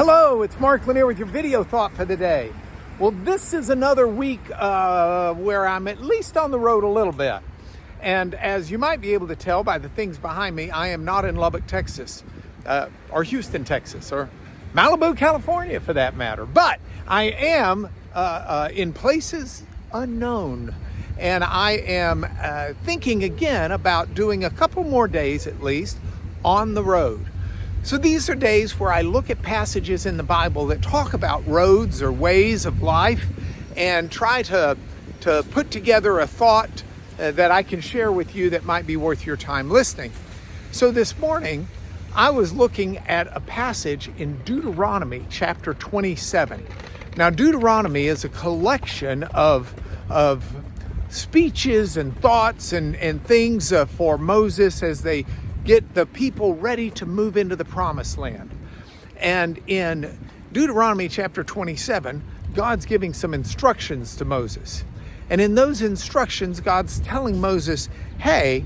Hello, it's Mark Lanier with your video thought for the day. Well, this is another week where I'm at least on the road a little bit. And as you might be able to tell by the things behind me, I am not in Lubbock, Texas, or Houston, Texas, or Malibu, California for that matter. But I am in places unknown. And I am thinking again about doing a couple more days at least on the road. So these are days where I look at passages in the Bible that talk about roads or ways of life and try to put together a thought that I can share with you that might be worth your time listening. So this morning, I was looking at a passage in Deuteronomy chapter 27. Now, Deuteronomy is a collection of speeches and thoughts and things for Moses as they get the people ready to move into the promised land. And in Deuteronomy chapter 27, God's giving some instructions to Moses. And in those instructions, God's telling Moses, hey,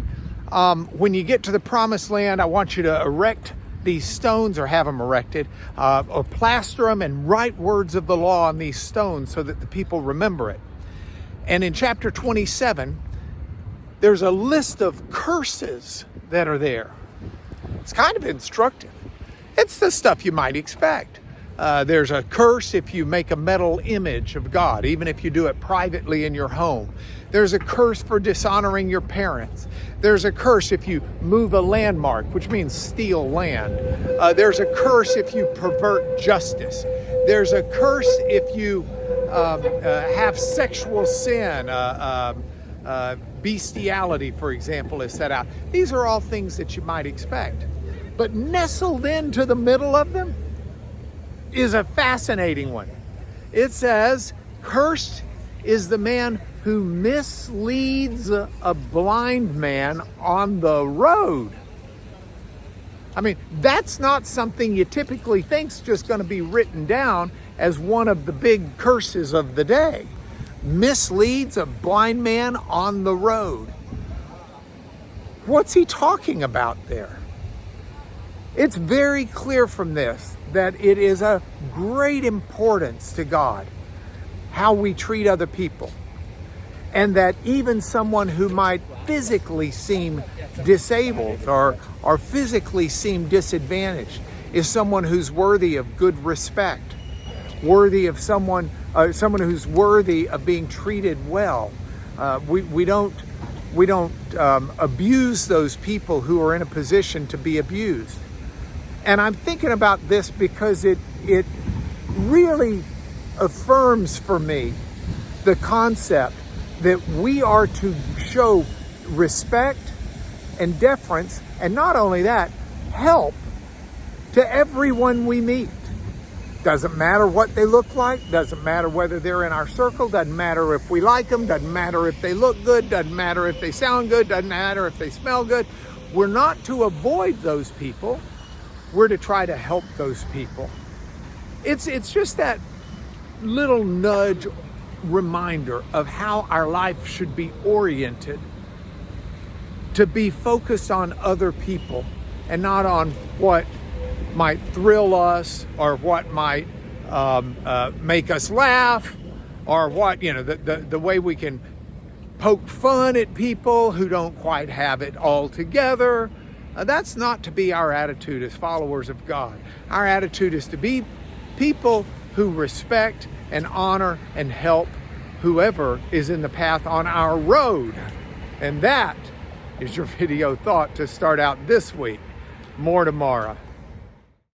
when you get to the promised land, I want you to erect these stones or have them erected, or plaster them and write words of the law on these stones so that the people remember it. And in chapter 27, there's a list of curses that are there. It's kind of instructive. It's the stuff you might expect. There's a curse if you make a metal image of God, even if you do it privately in your home. There's a curse for dishonoring your parents. There's a curse if you move a landmark, which means steal land. There's a curse if you pervert justice. There's a curse if you have sexual sin. Bestiality, for example, is set out. These are all things that you might expect. But nestled into the middle of them is a fascinating one. It says, cursed is the man who misleads a blind man on the road. I mean, that's not something you typically think's just going to be written down as one of the big curses of the day. Misleads a blind man on the road. What's he talking about there? It's very clear from this that it is a great importance to God how we treat other people. And that even someone who might physically seem disabled or physically seem disadvantaged is someone who's worthy of good respect, worthy of someone who's worthy of being treated well. We don't abuse those people who are in a position to be abused. And I'm thinking about this because it really affirms for me the concept that we are to show respect and deference, and not only that, help to everyone we meet. Doesn't matter what they look like, doesn't matter whether they're in our circle, doesn't matter if we like them, doesn't matter if they look good, doesn't matter if they sound good, doesn't matter if they smell good. We're not to avoid those people. We're to try to help those people. It's just that little nudge reminder of how our life should be oriented, to be focused on other people and not on what might thrill us or what might make us laugh, or what, the way we can poke fun at people who don't quite have it all together. That's not to be our attitude as followers of God. Our attitude is to be people who respect and honor and help whoever is in the path on our road. And that is your video thought to start out this week. More tomorrow.